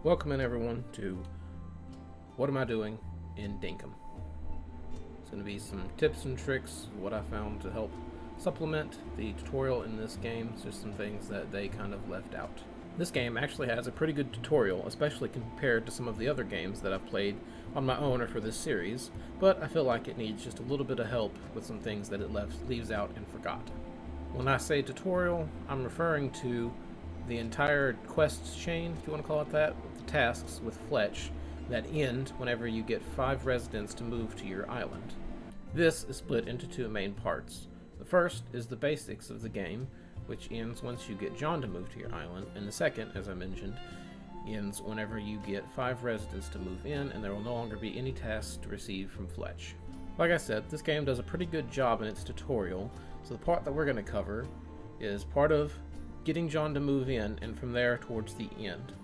Welcome in everyone to What Am I Doing in Dinkum. It's going to be some tips and tricks, what I found to help supplement the tutorial in this game. It's just some things that they kind of left out. This game actually has a pretty good tutorial, especially compared to some of the other games that I've played on my own or for this series, but I feel like it needs just a little bit of help with some things that it leaves out and forgot. When I say tutorial, I'm referring to the entire quest chain, if you want to call it that, with the tasks with Fletch that end whenever you get 5 residents to move to your island. This is split into 2 main parts. The first is the basics of the game, which ends once you get John to move to your island, and the second, as I mentioned, ends whenever you get 5 residents to move in and there will no longer be any tasks to receive from Fletch. Like I said, this game does a pretty good job in its tutorial, so the part that we're going to cover is part of getting John to move in, and from there towards the end.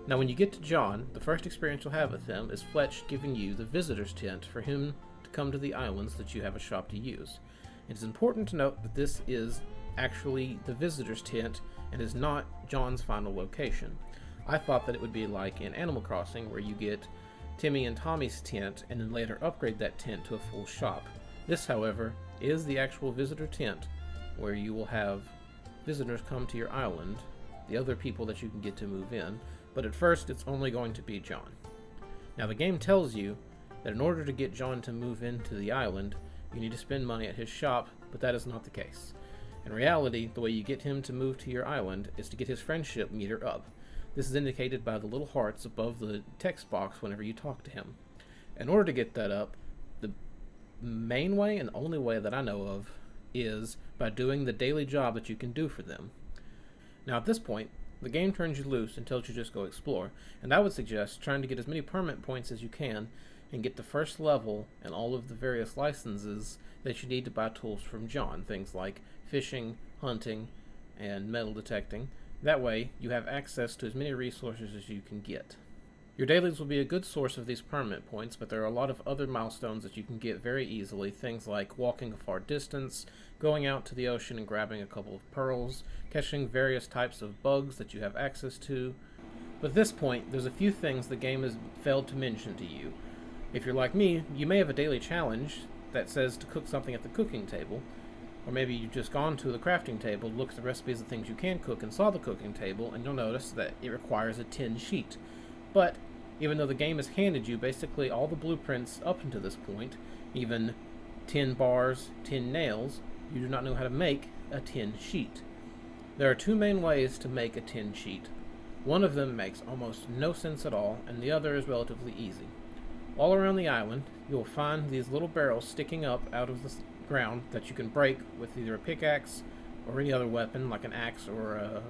Now when you get to John, the first experience you'll have with him is Fletch giving you the visitor's tent for him to come to the islands that you have a shop to use. It is important to note that this is actually the visitor's tent and is not John's final location. I thought that it would be like in Animal Crossing where you get Timmy and Tommy's tent and then later upgrade that tent to a full shop. This, however, is the actual visitor tent where you will have visitors come to your island, the other people that you can get to move in, but at first it's only going to be John. Now the game tells you that in order to get John to move into the island, you need to spend money at his shop, but that is not the case. In reality, the way you get him to move to your island is to get his friendship meter up. This is indicated by the little hearts above the text box whenever you talk to him. In order to get that up, the main way and only way that I know of is by doing the daily job that you can do for them. Now at this point, the game turns you loose and tells you just go explore, and I would suggest trying to get as many permit points as you can and get the first level and all of the various licenses that you need to buy tools from John, things like fishing, hunting, and metal detecting. That way you have access to as many resources as you can get. Your dailies will be a good source of these permanent points, but there are a lot of other milestones that you can get very easily, things like walking a far distance, going out to the ocean and grabbing a couple of pearls, catching various types of bugs that you have access to. But at this point, there's a few things the game has failed to mention to you. If you're like me, you may have a daily challenge that says to cook something at the cooking table, or maybe you've just gone to the crafting table, looked at the recipes of things you can cook, and saw the cooking table, and you'll notice that it requires a tin sheet. But even though the game has handed you basically all the blueprints up until this point, even tin bars, tin nails, you do not know how to make a tin sheet. There are 2 main ways to make a tin sheet. One of them makes almost no sense at all, and the other is relatively easy. All around the island, you'll find these little barrels sticking up out of the ground that you can break with either a pickaxe or any other weapon like an axe or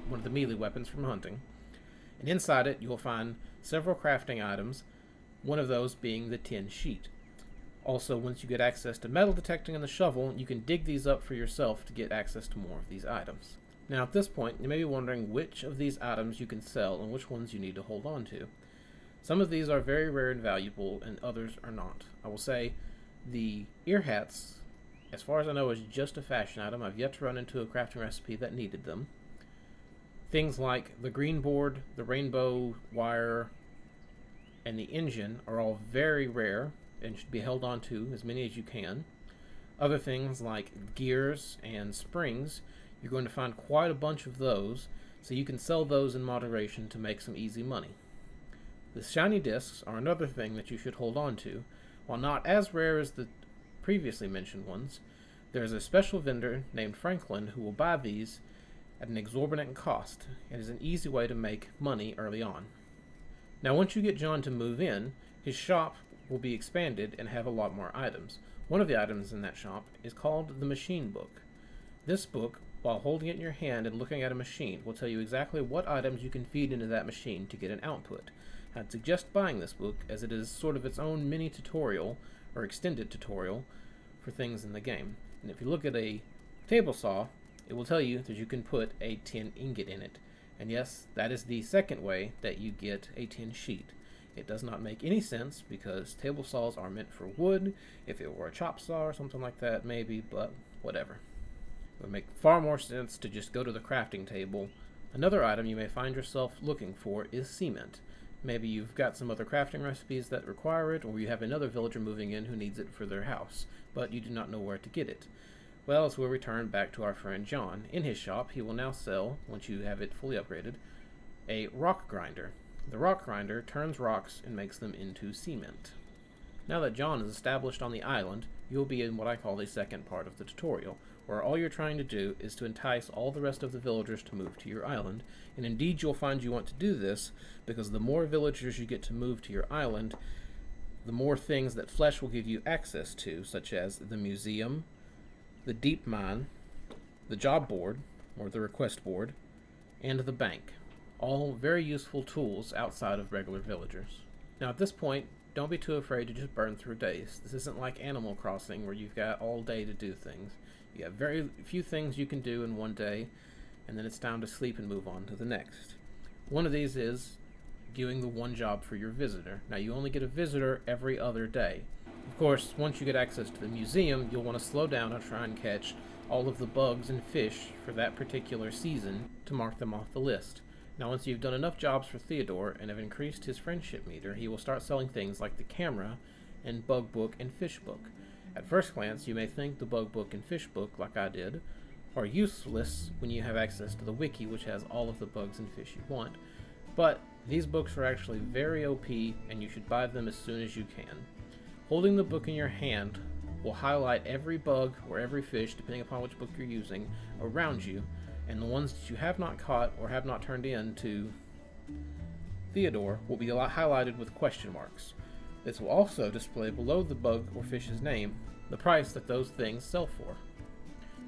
one of the melee weapons from hunting. And inside it, you'll find several crafting items, one of those being the tin sheet. Also, once you get access to metal detecting and the shovel, you can dig these up for yourself to get access to more of these items. Now at this point, you may be wondering which of these items you can sell and which ones you need to hold on to. Some of these are very rare and valuable, and others are not. I will say the ear hats, as far as I know, is just a fashion item. I've yet to run into a crafting recipe that needed them. Things like the green board, the rainbow wire, and the engine are all very rare and should be held on to, as many as you can. Other things like gears and springs, you're going to find quite a bunch of those, so you can sell those in moderation to make some easy money. The shiny discs are another thing that you should hold on to. While not as rare as the previously mentioned ones, there is a special vendor named Franklin who will buy these at an exorbitant cost. It is an easy way to make money early on. Now once you get John to move in, his shop will be expanded and have a lot more items. One of the items in that shop is called the Machine Book. This book, while holding it in your hand and looking at a machine, will tell you exactly what items you can feed into that machine to get an output. I'd suggest buying this book as it is sort of its own mini tutorial or extended tutorial for things in the game. And if you look at a table saw, it will tell you that you can put a tin ingot in it. And yes, that is the second way that you get a tin sheet. It does not make any sense because table saws are meant for wood. If it were a chop saw or something like that, maybe, but whatever. It would make far more sense to just go to the crafting table, Another item you may find yourself looking for is cement. Maybe you've got some other crafting recipes that require it, or you have another villager moving in who needs it for their house, but you do not know where to get it. Well, as we'll return back to our friend John. In his shop, he will now sell, once you have it fully upgraded, a rock grinder. The rock grinder turns rocks and makes them into cement. Now that John is established on the island, you'll be in what I call the second part of the tutorial, where all you're trying to do is to entice all the rest of the villagers to move to your island, and indeed you'll find you want to do this because the more villagers you get to move to your island, the more things that Flesh will give you access to, such as the museum, the deep mine, the job board, or the request board, and the bank. All very useful tools outside of regular villagers. Now at this point, don't be too afraid to just burn through days. This isn't like Animal Crossing where you've got all day to do things. You have very few things you can do in one day, and then it's time to sleep and move on to the next. One of these is doing the one job for your visitor. Now you only get a visitor every other day. Of course, once you get access to the museum, you'll want to slow down and try and catch all of the bugs and fish for that particular season to mark them off the list. Now once you've done enough jobs for Theodore and have increased his friendship meter, he will start selling things like the camera and bug book and fish book. At first glance, you may think the bug book and fish book, like I did, are useless when you have access to the wiki, which has all of the bugs and fish you want, but these books are actually very OP and you should buy them as soon as you can. Holding the book in your hand will highlight every bug or every fish, depending upon which book you're using, around you, and the ones that you have not caught or have not turned in to Theodore will be highlighted with question marks. This will also display below the bug or fish's name the price that those things sell for.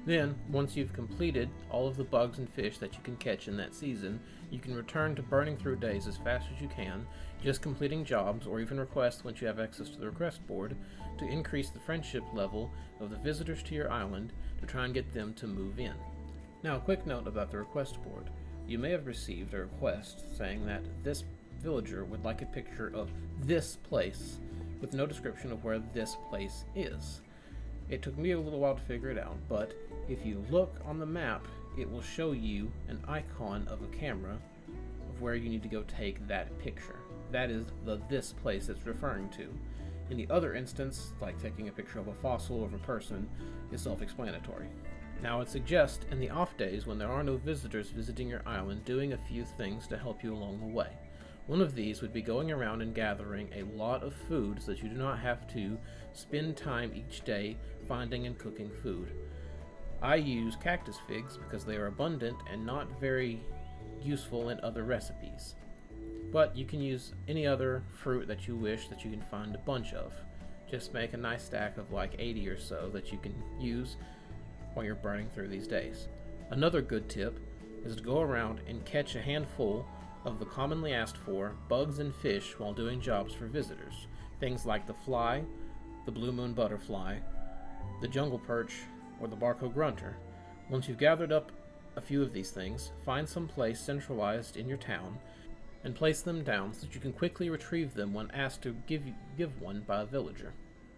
Then, once you've completed all of the bugs and fish that you can catch in that season, you can return to burning through days as fast as you can, just completing jobs or even requests once you have access to the request board, to increase the friendship level of the visitors to your island to try and get them to move in. Now, a quick note about the request board. You may have received a request saying that this villager would like a picture of this place with no description of where this place is. It took me a little while to figure it out, but if you look on the map, it will show you an icon of a camera of where you need to go take that picture. That is the this place it's referring to. In the other instance, like taking a picture of a fossil of a person, is self-explanatory. Now, I would suggest in the off days when there are no visitors visiting your island, doing a few things to help you along the way. One of these would be going around and gathering a lot of food so that you do not have to spend time each day finding and cooking food. I use cactus figs because they are abundant and not very useful in other recipes. But you can use any other fruit that you wish that you can find a bunch of. Just make a nice stack of like 80 or so that you can use while you're burning through these days. Another good tip is to go around and catch a handful of the commonly asked for bugs and fish while doing jobs for visitors. Things like the fly, the blue moon butterfly, the jungle perch, or the barco grunter. Once you've gathered up a few of these things, find some place centralized in your town and place them down so that you can quickly retrieve them when asked to give one by a villager.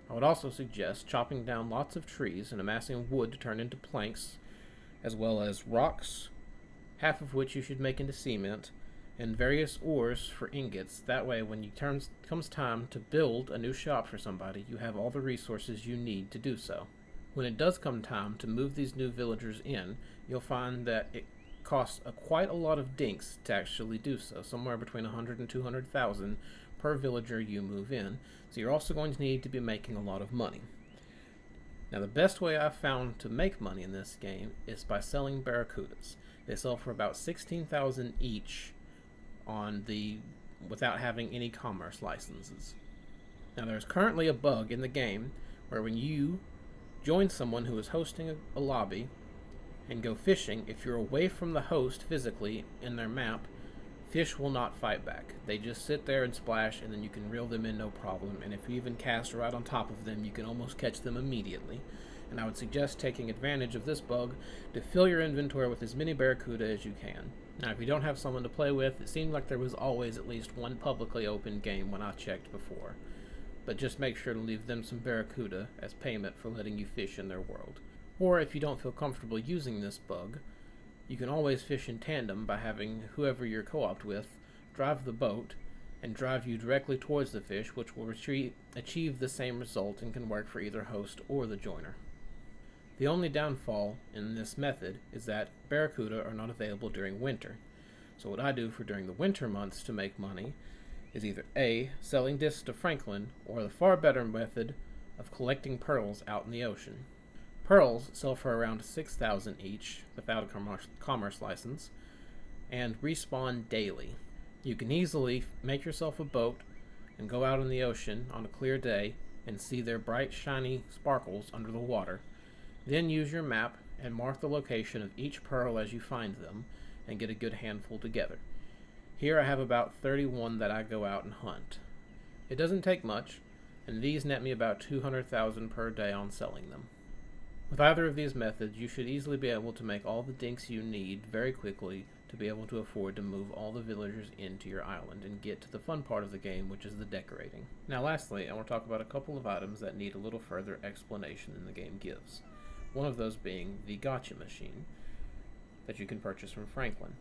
I would also suggest chopping down lots of trees and amassing wood to turn into planks, as well as rocks, half of which you should make into cement, and various ores for ingots. That way, when it comes time to build a new shop for somebody, you have all the resources you need to do so. When it does come time to move these new villagers in, you'll find that it costs quite a lot of dinks to actually do so, somewhere between 100 and 200,000 per villager you move in, so you're also going to need to be making a lot of money. Now, the best way I've found to make money in this game is by selling barracudas. They sell for about 16,000 each without having any commerce licenses. Now, there's currently a bug in the game where when you join someone who is hosting a lobby and go fishing, if you're away from the host physically in their map, fish will not fight back. They just sit there and splash, and then you can reel them in no problem, and if you even cast right on top of them, you can almost catch them immediately. And I would suggest taking advantage of this bug to fill your inventory with as many barracuda as you can. Now, if you don't have someone to play with, it seemed like there was always at least one publicly open game when I checked before. But just make sure to leave them some barracuda as payment for letting you fish in their world. Or if you don't feel comfortable using this bug, You can always fish in tandem by having whoever you're co-opted with drive the boat and drive you directly towards the fish, which will achieve the same result and can work for either host or the joiner. The only downfall in this method is that barracuda are not available during winter. So what I do for during the winter months to make money is either A, selling discs to Franklin, or the far better method of collecting pearls out in the ocean. Pearls sell for around 6,000 each without a commerce license and respawn daily. You can easily make yourself a boat and go out in the ocean on a clear day and see their bright shiny sparkles under the water. Then use your map and mark the location of each pearl as you find them and get a good handful together. Here I have about 31 that I go out and hunt. It doesn't take much, and these net me about 200,000 per day on selling them. With either of these methods, you should easily be able to make all the dinks you need very quickly to be able to afford to move all the villagers into your island and get to the fun part of the game, which is the decorating. Now lastly, I want to talk about a couple of items that need a little further explanation than the game gives. One of those being the Gacha Machine that you can purchase from Franklin.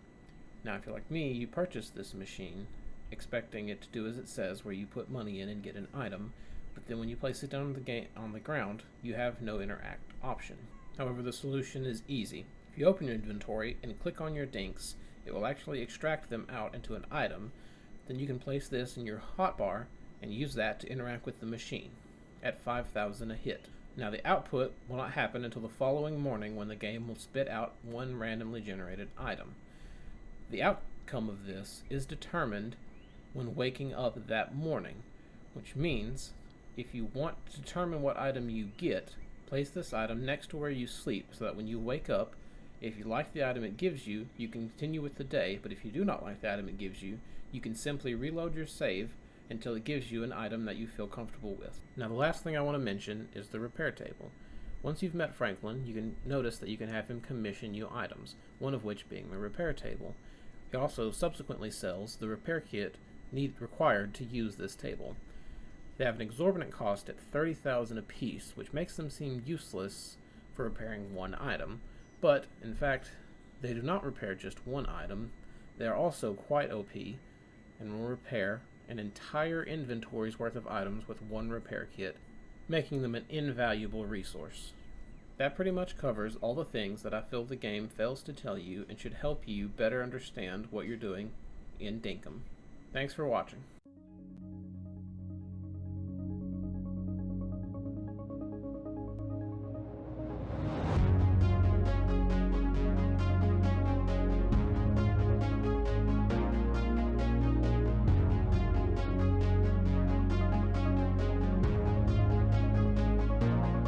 Now if you're like me, you purchase this machine expecting it to do as it says, where you put money in and get an item, but then when you place it down on the ground, you have no interact option. However, the solution is easy. If you open your inventory and click on your dinks, it will actually extract them out into an item. Then you can place this in your hotbar and use that to interact with the machine at 5,000 a hit. Now the output will not happen until the following morning, when the game will spit out one randomly generated item. The outcome of this is determined when waking up that morning, which means if you want to determine what item you get, place this item next to where you sleep so that when you wake up, if you like the item it gives you, you can continue with the day, but if you do not like the item it gives you, you can simply reload your save until it gives you an item that you feel comfortable with. Now the last thing I want to mention is the repair table. Once you've met Franklin, you can notice that you can have him commission you items, one of which being the repair table. He also subsequently sells the repair kit required to use this table. They have an exorbitant cost at 30,000 apiece, which makes them seem useless for repairing one item, but in fact they do not repair just one item. They are also quite OP and will repair an entire inventory's worth of items with one repair kit, making them an invaluable resource. That pretty much covers all the things that I feel the game fails to tell you and should help you better understand what you're doing in Dinkum. Thanks for watching.